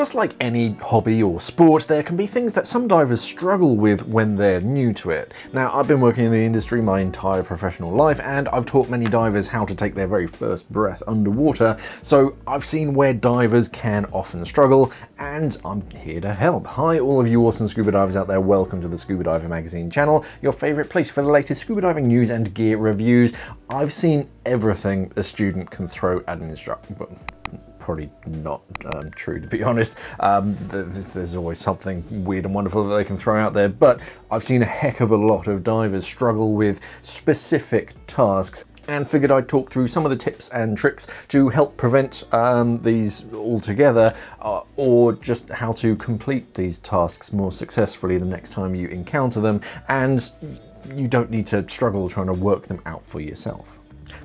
Just like any hobby or sport, there can be things that some divers struggle with when they're new to it. Now, I've been working in the industry my entire professional life, and I've taught many divers how to take their very first breath underwater, so I've seen where divers can often struggle, and I'm here to help. Hi all of you awesome scuba divers out there, welcome to the Scuba Diver Magazine channel, your favourite place for the latest scuba diving news and gear reviews. I've seen everything a student can throw at an instructor, but probably not true, to be honest. There's always something weird and wonderful that they can throw out there, but I've seen a heck of a lot of divers struggle with specific tasks and figured I'd talk through some of the tips and tricks to help prevent these altogether, or just how to complete these tasks more successfully the next time you encounter them, and you don't need to struggle trying to work them out for yourself.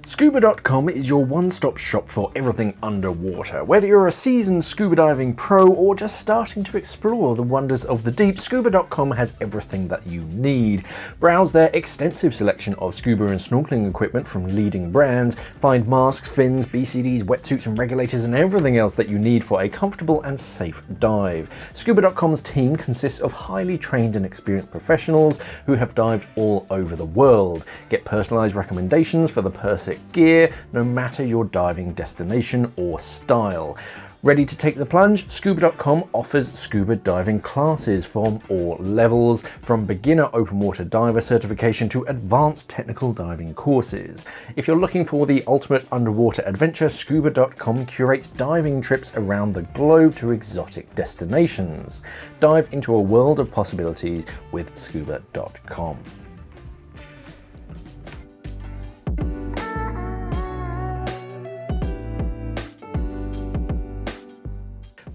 Scuba.com is your one-stop shop for everything underwater. Whether you're a seasoned scuba diving pro or just starting to explore the wonders of the deep, Scuba.com has everything that you need. Browse their extensive selection of scuba and snorkeling equipment from leading brands, find masks, fins, BCDs, wetsuits and regulators and everything else that you need for a comfortable and safe dive. Scuba.com's team consists of highly trained and experienced professionals who have dived all over the world. Get personalized recommendations for the perfect gear, no matter your diving destination or style. Ready to take the plunge? Scuba.com offers scuba diving classes from all levels, from beginner open water diver certification to advanced technical diving courses. If you're looking for the ultimate underwater adventure, Scuba.com curates diving trips around the globe to exotic destinations. Dive into a world of possibilities with Scuba.com.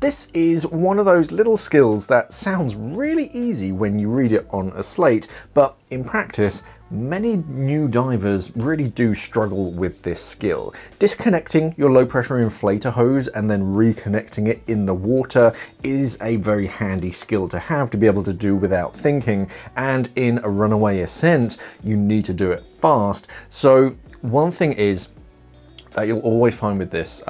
This is one of those little skills that sounds really easy when you read it on a slate, but in practice, many new divers really do struggle with this skill. Disconnecting your low pressure inflator hose and then reconnecting it in the water is a very handy skill to have to be able to do without thinking, and in a runaway ascent, you need to do it fast. So one thing is, that you'll always find with this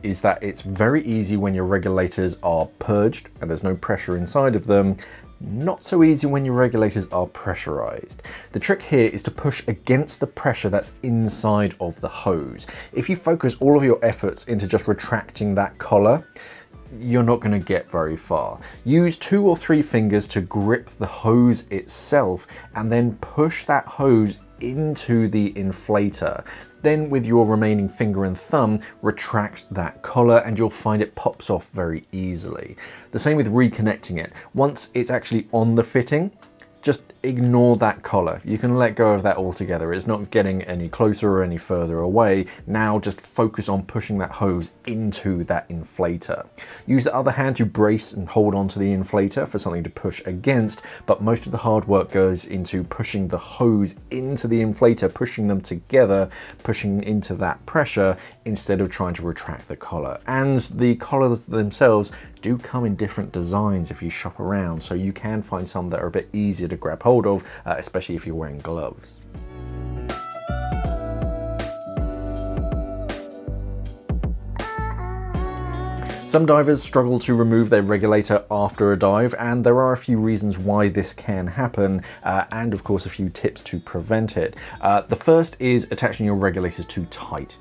is that it's very easy when your regulators are purged and there's no pressure inside of them. Not so easy when your regulators are pressurized. The trick here is to push against the pressure that's inside of the hose. If you focus all of your efforts into just retracting that collar, you're not going to get very far. Use 2 or 3 fingers to grip the hose itself and then push that hose into the inflator. Then with your remaining finger and thumb, retract that collar and you'll find it pops off very easily. The same with reconnecting it. Once it's actually on the fitting, just ignore that collar. You can let go of that altogether. It's not getting any closer or any further away. Now just focus on pushing that hose into that inflator. Use the other hand to brace and hold onto the inflator for something to push against, but most of the hard work goes into pushing the hose into the inflator, pushing them together, pushing into that pressure instead of trying to retract the collar. And the collars themselves do come in different designs if you shop around, so you can find some that are a bit easier to grab hold of, especially if you're wearing gloves. Some divers struggle to remove their regulator after a dive, and there are a few reasons why this can happen, and of course a few tips to prevent it. The first is attaching your regulators too tight.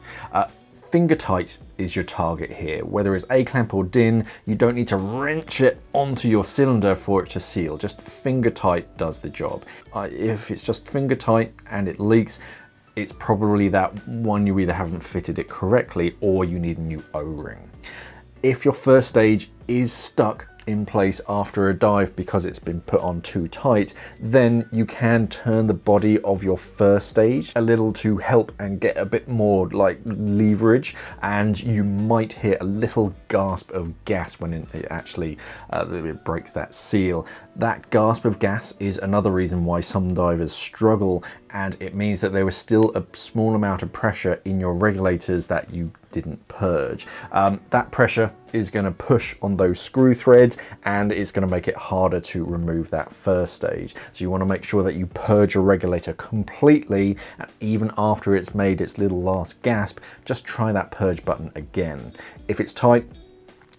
Finger tight is your target here. Whether it's A-clamp or DIN, you don't need to wrench it onto your cylinder for it to seal. Just finger tight does the job. If it's just finger tight and it leaks, it's probably that one you either haven't fitted it correctly or you need a new O-ring. If your first stage is stuck in place after a dive because it's been put on too tight, then you can turn the body of your first stage a little to help and get a bit more like leverage, and you might hear a little gasp of gas when it actually it breaks that seal. That gasp of gas is another reason why some divers struggle, and it means that there was still a small amount of pressure in your regulators that you didn't purge. That pressure is going to push on those screw threads and it's going to make it harder to remove that first stage. So you want to make sure that you purge your regulator completely, and even after it's made its little last gasp, just try that purge button again. If it's tight,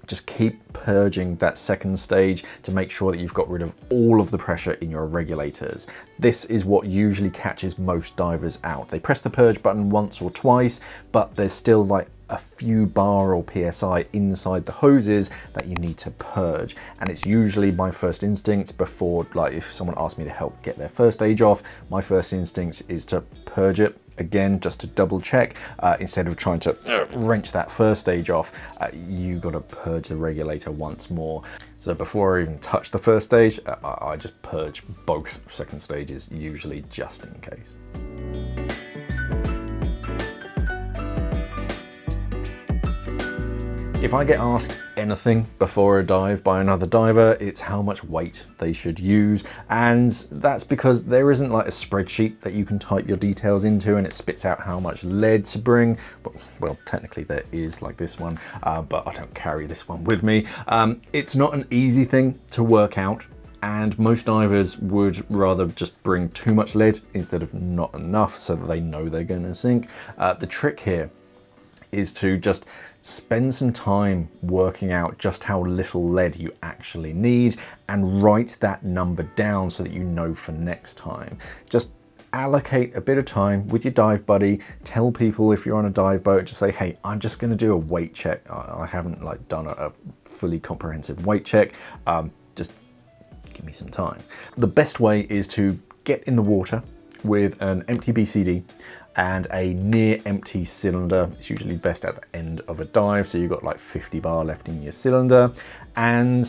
just keep purging that second stage to make sure that you've got rid of all of the pressure in your regulators. This is what usually catches most divers out. They press the purge button once or twice, but there's still like a few bar or PSI inside the hoses that you need to purge. And it's usually my first instinct before, like if someone asks me to help get their first stage off, my first instinct is to purge it again, just to double check. Instead of trying to wrench that first stage off, you got to purge the regulator once more. So before I even touch the first stage, I just purge both second stages, usually just in case. If I get asked anything before a dive by another diver, it's how much weight they should use. And that's because there isn't like a spreadsheet that you can type your details into and it spits out how much lead to bring. But, well, technically there is, like this one, but I don't carry this one with me. It's not an easy thing to work out, and most divers would rather just bring too much lead instead of not enough so that they know they're going to sink. The trick here is to just spend some time working out just how little lead you actually need and write that number down so that you know for next time. Just allocate a bit of time with your dive buddy. Tell people if you're on a dive boat, just say, hey, I'm just going to do a weight check. I haven't like done a fully comprehensive weight check. Just give me some time. The best way is to get in the water with an empty BCD and a near empty cylinder. It's usually best at the end of a dive, so you've got like 50 bar left in your cylinder, and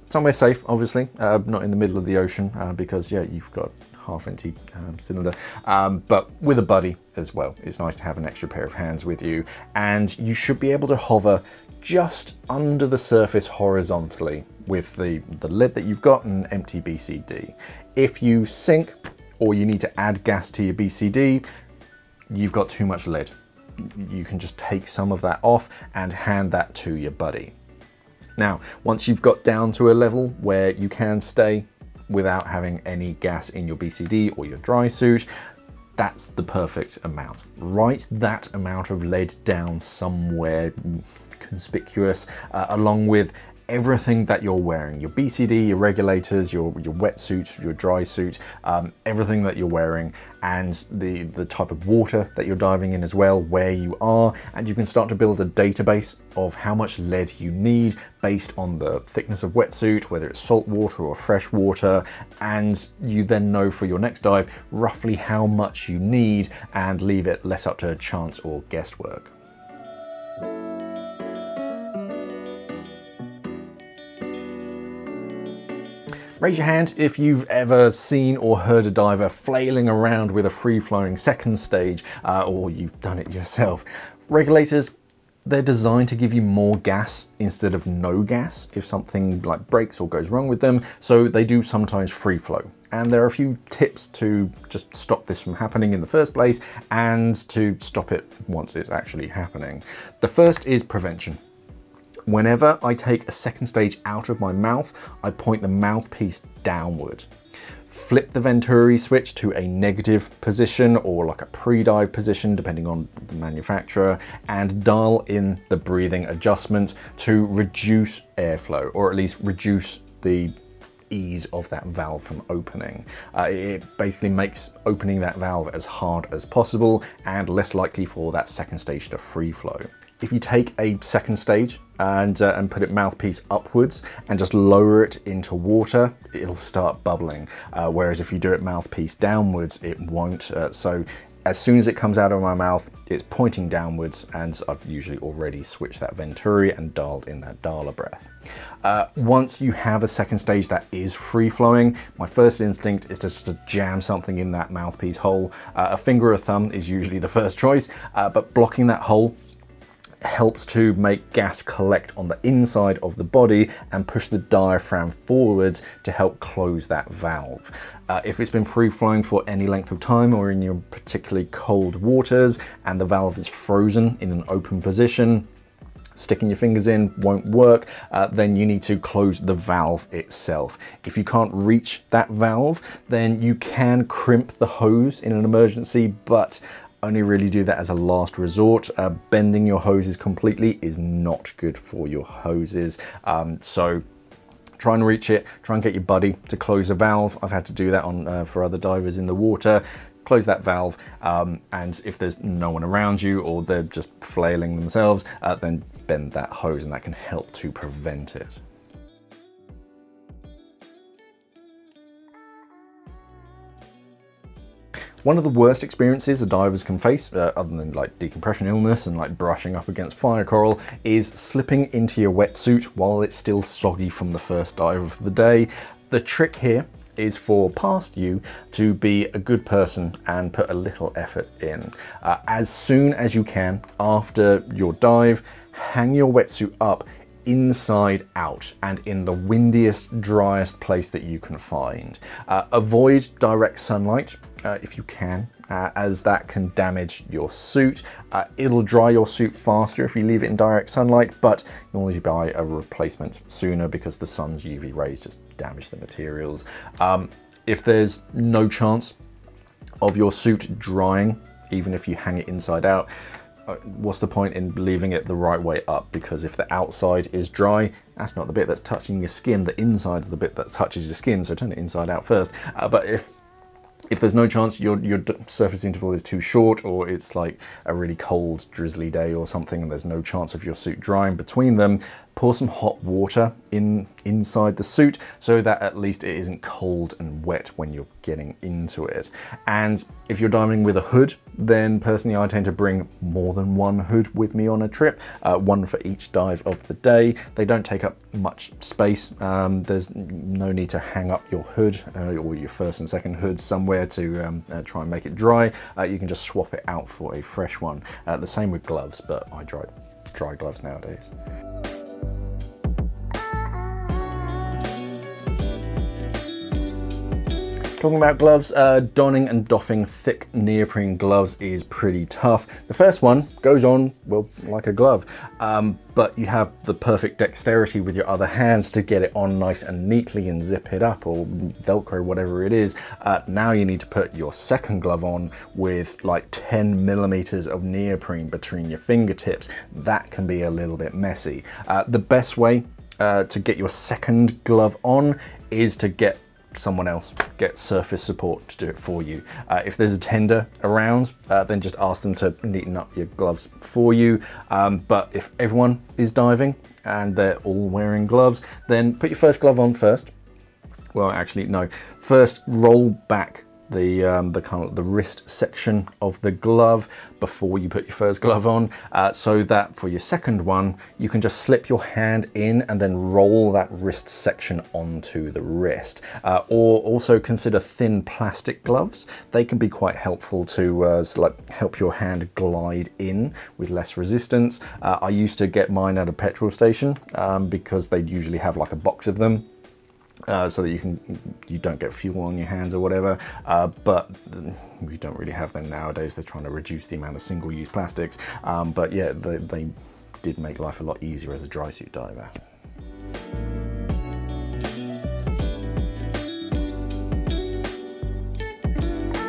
somewhere safe, obviously, not in the middle of the ocean, because yeah, you've got half empty cylinder, but with a buddy as well. It's nice to have an extra pair of hands with you, and you should be able to hover just under the surface horizontally with the lead that you've got and an empty BCD. If you sink or you need to add gas to your BCD, you've got too much lead. You can just take some of that off and hand that to your buddy. Now, once you've got down to a level where you can stay without having any gas in your BCD or your dry suit, that's the perfect amount. Write that amount of lead down somewhere conspicuous, along with everything that you're wearing, your BCD, your regulators, your wetsuit, your dry suit, everything that you're wearing, and the type of water that you're diving in as well, where you are, and you can start to build a database of how much lead you need based on the thickness of wetsuit, whether it's salt water or fresh water, and you then know for your next dive roughly how much you need and leave it less up to chance or guesswork. Raise your hand if you've ever seen or heard a diver flailing around with a free-flowing second stage, or you've done it yourself. Regulators, they're designed to give you more gas instead of no gas if something like breaks or goes wrong with them, so they do sometimes free flow. And there are a few tips to just stop this from happening in the first place and to stop it once it's actually happening. The first is prevention. Whenever I take a second stage out of my mouth, I point the mouthpiece downward. Flip the Venturi switch to a negative position or like a pre-dive position, depending on the manufacturer, and dial in the breathing adjustment to reduce airflow, or at least reduce the ease of that valve from opening. It basically makes opening that valve as hard as possible and less likely for that second stage to free flow. If you take a second stage and put it mouthpiece upwards and just lower it into water, it'll start bubbling. Whereas if you do it mouthpiece downwards, it won't. So as soon as it comes out of my mouth, it's pointing downwards, and I've usually already switched that Venturi and dialed in that dialer breath. Once you have a second stage that is free flowing, my first instinct is just to jam something in that mouthpiece hole. A finger or thumb is usually the first choice, but blocking that hole helps to make gas collect on the inside of the body and push the diaphragm forwards to help close that valve. If it's been free flowing for any length of time or in your particularly cold waters and the valve is frozen in an open position, sticking your fingers in won't work, then you need to close the valve itself. If you can't reach that valve, then you can crimp the hose in an emergency, but only really do that as a last resort. Bending your hoses completely is not good for your hoses. So try and reach it, try and get your buddy to close a valve. I've had to do that on for other divers in the water. Close that valve, and if there's no one around you or they're just flailing themselves, then bend that hose, and that can help to prevent it. One of the worst experiences a divers can face, other than like decompression illness and like brushing up against fire coral, is slipping into your wetsuit while it's still soggy from the first dive of the day. The trick here is for past you to be a good person and put a little effort in. As soon as you can after your dive, hang your wetsuit up inside out and in the windiest, driest place that you can find. Avoid direct sunlight if you can, as that can damage your suit. It'll dry your suit faster if you leave it in direct sunlight, but you'll need to buy a replacement sooner because the sun's UV rays just damage the materials. If there's no chance of your suit drying, even if you hang it inside out, what's the point in leaving it the right way up? Because if the outside is dry, that's not the bit that's touching your skin. The inside is the bit that touches your skin, so turn it inside out first. But if there's no chance your surface interval is too short, or it's like a really cold, drizzly day or something, and there's no chance of your suit drying between them, pour some hot water inside the suit so that at least it isn't cold and wet when you're getting into it. And if you're diving with a hood, then personally I tend to bring more than one hood with me on a trip, one for each dive of the day. They don't take up much space. There's no need to hang up your hood or your first and second hood somewhere to try and make it dry. You can just swap it out for a fresh one. The same with gloves, but I dry gloves nowadays. Talking about gloves, donning and doffing thick neoprene gloves is pretty tough. The first one goes on, well, like a glove, but you have the perfect dexterity with your other hand to get it on nice and neatly and zip it up or Velcro, whatever it is. Now you need to put your second glove on with like 10 millimeters of neoprene between your fingertips. That can be a little bit messy. The best way to get your second glove on is to get someone else, get surface support to do it for you. If there's a tender around, then just ask them to neaten up your gloves for you. But if everyone is diving and they're all wearing gloves, then put your first glove on first. Well, actually, no. First, roll back the kind of the wrist section of the glove before you put your first glove on, so that for your second one you can just slip your hand in and then roll that wrist section onto the wrist. Or also consider thin plastic gloves. They can be quite helpful to help your hand glide in with less resistance. I used to get mine at a petrol station because they'd usually have like a box of them. So that you don't get fuel on your hands or whatever, but we don't really have them nowadays. They're trying to reduce the amount of single-use plastics, but yeah, they did make life a lot easier as a dry suit diver.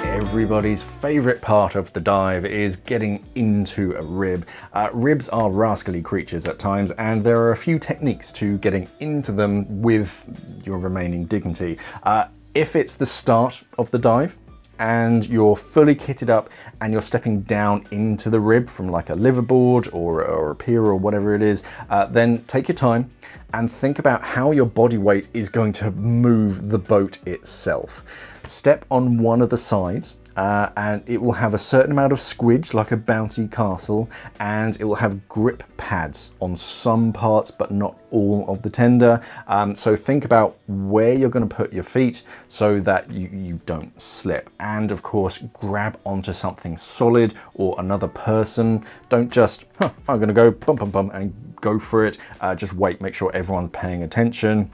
Everybody's favorite part of the dive is getting into a rib. Ribs are rascally creatures at times, and there are a few techniques to getting into them with your remaining dignity. If it's the start of the dive and you're fully kitted up and you're stepping down into the rib from like a liverboard or a pier or whatever it is, then take your time and think about how your body weight is going to move the boat itself. Step on one of the sides and it will have a certain amount of squidge, like a bouncy castle, and it will have grip pads on some parts but not all of the tender. So think about where you're going to put your feet so that you don't slip, and of course grab onto something solid or another person. Don't just I'm going to go bum bum bum and go for it. Just wait, make sure everyone's paying attention.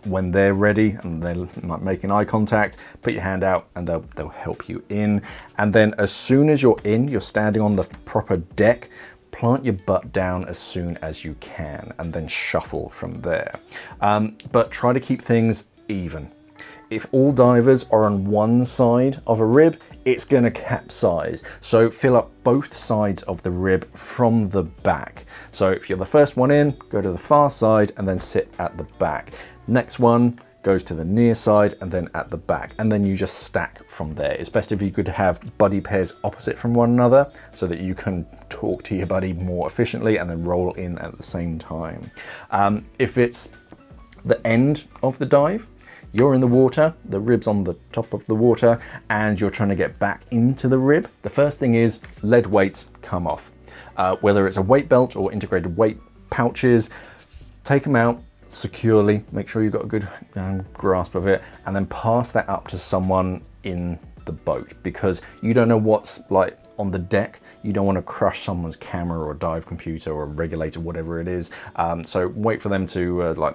When they're ready and they're making eye contact, put your hand out and they'll help you in. And then as soon as you're in, you're standing on the proper deck, plant your butt down as soon as you can and then shuffle from there. But try to keep things even. If all divers are on one side of a rib, it's going to capsize. So fill up both sides of the rib from the back. So if you're the first one in, go to the far side and then sit at the back. Next one goes to the near side and then at the back, and then you just stack from there. It's best if you could have buddy pairs opposite from one another so that you can talk to your buddy more efficiently and then roll in at the same time. If it's the end of the dive, you're in the water, the rib's on the top of the water, and you're trying to get back into the rib, the first thing is lead weights come off. Whether it's a weight belt or integrated weight pouches, take them out securely, make sure you've got a good grasp of it, and then pass that up to someone in the boat, because you don't know what's like on the deck. You don't want to crush someone's camera or dive computer or regulator, whatever it is. So wait for them to like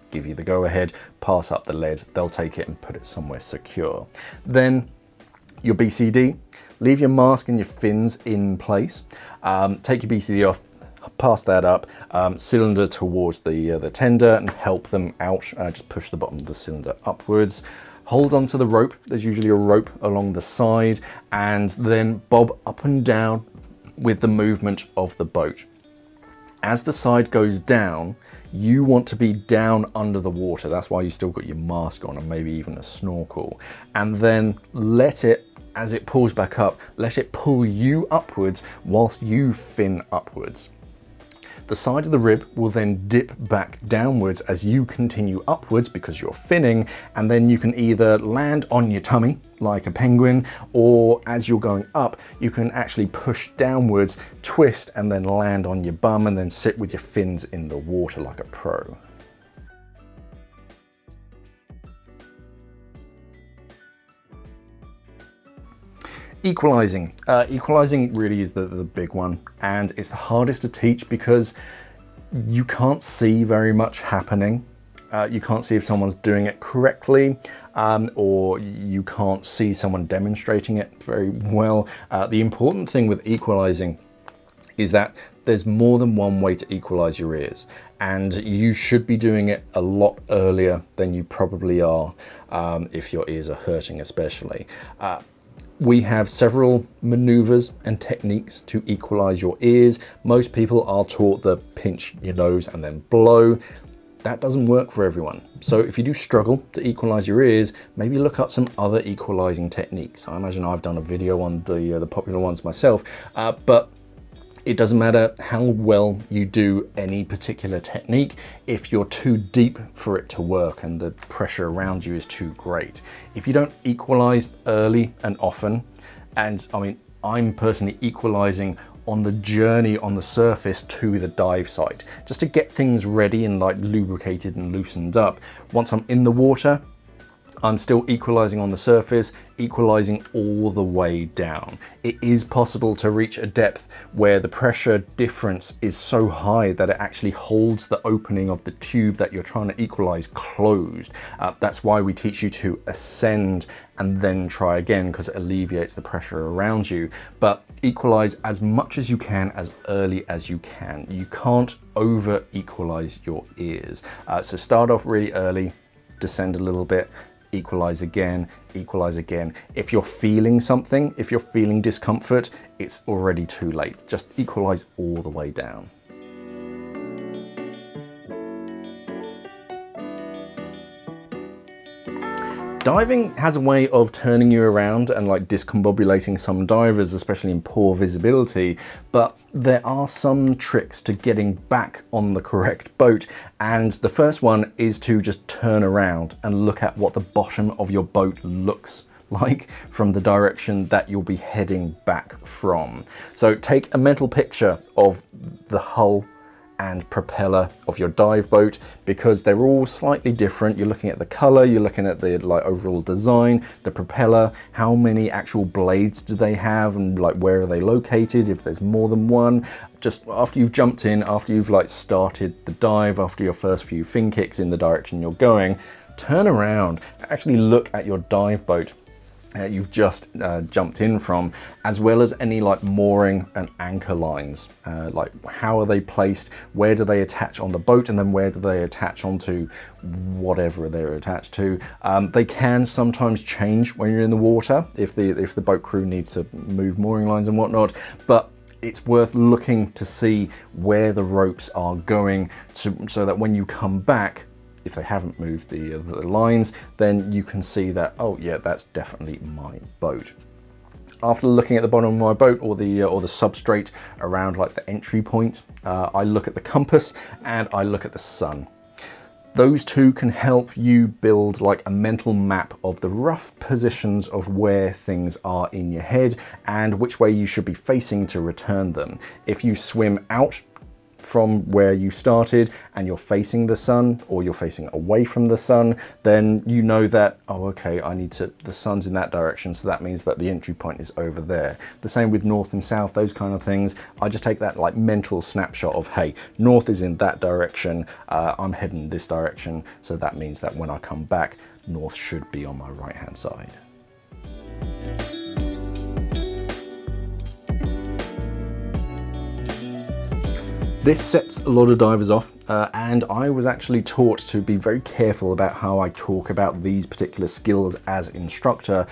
give you the go ahead, pass up the lead, they'll take it and put it somewhere secure. Then your BCD, leave your mask and your fins in place. Take your BCD off, pass that up, cylinder towards the tender and help them out. Just push the bottom of the cylinder upwards. Hold on to the rope. There's usually a rope along the side, and then bob up and down with the movement of the boat. As the side goes down, you want to be down under the water. That's why you still got your mask on and maybe even a snorkel. And then let it, as it pulls back up, let it pull you upwards whilst you fin upwards. The side of the rib will then dip back downwards as you continue upwards because you're finning, and then you can either land on your tummy like a penguin, or as you're going up, you can actually push downwards, twist, and then land on your bum and then sit with your fins in the water like a pro. Equalising. Equalising really is the big one, and it's the hardest to teach because you can't see very much happening. You can't see if someone's doing it correctly, or you can't see someone demonstrating it very well. The important thing with equalising is that there's more than one way to equalise your ears, and you should be doing it a lot earlier than you probably are if your ears are hurting especially. We have several maneuvers and techniques to equalize your ears. Most people are taught the pinch your nose and then blow. That doesn't work for everyone. So if you do struggle to equalize your ears, maybe look up some other equalizing techniques. I imagine I've done a video on the popular ones myself, but it doesn't matter how well you do any particular technique if you're too deep for it to work and the pressure around you is too great. If you don't equalize early and often, and I mean, I'm personally equalizing on the journey on the surface to the dive site, just to get things ready and like lubricated and loosened up. Once I'm in the water, I'm still equalizing on the surface, equalizing all the way down. It is possible to reach a depth where the pressure difference is so high that it actually holds the opening of the tube that you're trying to equalize closed. That's why we teach you to ascend and then try again, because it alleviates the pressure around you. But equalize as much as you can, as early as you can. You can't over equalize your ears. So start off really early, descend a little bit, equalize again, equalize again. If you're feeling something, if you're feeling discomfort, it's already too late. Just equalize all the way down. Diving has a way of turning you around and like discombobulating some divers, especially in poor visibility, but there are some tricks to getting back on the correct boat, and the first one is to just turn around and look at what the bottom of your boat looks like from the direction that you'll be heading back from. So take a mental picture of the hull and propeller of your dive boat, because they're all slightly different. You're looking at the color, you're looking at the like overall design, the propeller, how many actual blades do they have, and like where are they located, if there's more than one. Just after you've jumped in, after you've like started the dive, after your first few fin kicks in the direction you're going, turn around, actually look at your dive boat you've just jumped in from, as well as any like mooring and anchor lines. Like how are they placed, where do they attach on the boat, and then where do they attach onto whatever they're attached to. They can sometimes change when you're in the water if the boat crew needs to move mooring lines and whatnot, but it's worth looking to see where the ropes are going so that when you come back, if they haven't moved the lines, then you can see that, oh yeah, that's definitely my boat. After looking at the bottom of my boat or the substrate around like the entry point, I look at the compass and I look at the sun. Those two can help you build like a mental map of the rough positions of where things are in your head and which way you should be facing to return them. If you swim out from where you started and you're facing the sun, or you're facing away from the sun, then you know that, oh okay, the sun's in that direction, so that means that the entry point is over there. The same with north and south, those kind of things. I just take that like mental snapshot of, hey, north is in that direction, I'm heading this direction, so that means that when I come back, north should be on my right hand side. This sets a lot of divers off, and I was actually taught to be very careful about how I talk about these particular skills as instructor.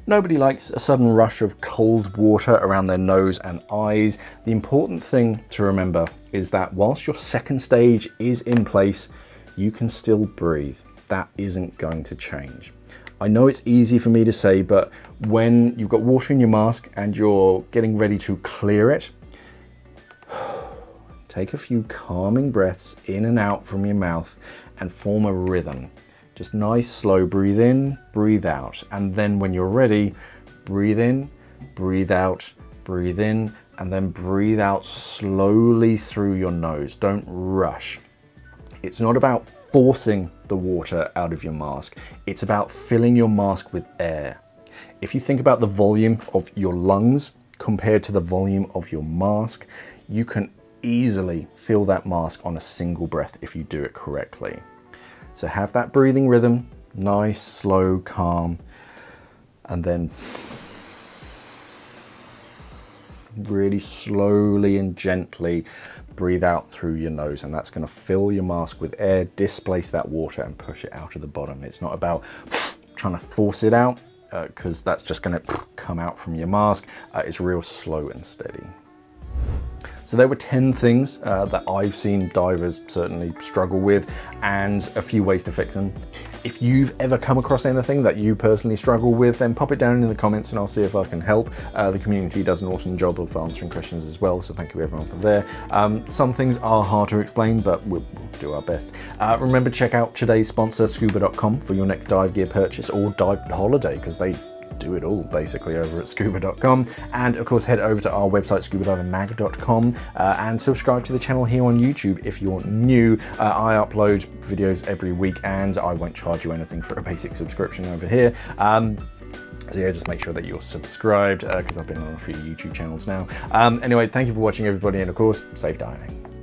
Nobody likes a sudden rush of cold water around their nose and eyes. The important thing to remember is that whilst your second stage is in place, you can still breathe. That isn't going to change. I know it's easy for me to say, but when you've got water in your mask and you're getting ready to clear it, take a few calming breaths in and out from your mouth and form a rhythm. Just nice, slow breathe in, breathe out. And then when you're ready, breathe in, breathe out, breathe in, and then breathe out slowly through your nose. Don't rush. It's not about forcing the water out of your mask. It's about filling your mask with air. If you think about the volume of your lungs compared to the volume of your mask, you can easily fill that mask on a single breath if you do it correctly. So have that breathing rhythm, nice, slow, calm, and then really slowly and gently breathe out through your nose, and that's going to fill your mask with air, displace that water and push it out of the bottom. It's not about trying to force it out, because that's just going to come out from your mask. It's real slow and steady. So there were 10 things that I've seen divers certainly struggle with, and a few ways to fix them. If you've ever come across anything that you personally struggle with, then pop it down in the comments and I'll see if I can help. The community does an awesome job of answering questions as well, so thank you everyone for there. Some things are hard to explain, but we'll do our best. Remember to check out today's sponsor, scuba.com, for your next dive gear purchase or dive holiday, because they do it all basically over at scuba.com. And of course head over to our website scubadivingmag.com and subscribe to the channel here on YouTube if you're new. I upload videos every week and I won't charge you anything for a basic subscription over here. So yeah, just make sure that you're subscribed because I've been on a few YouTube channels now. Anyway, thank you for watching everybody, and of course, safe diving.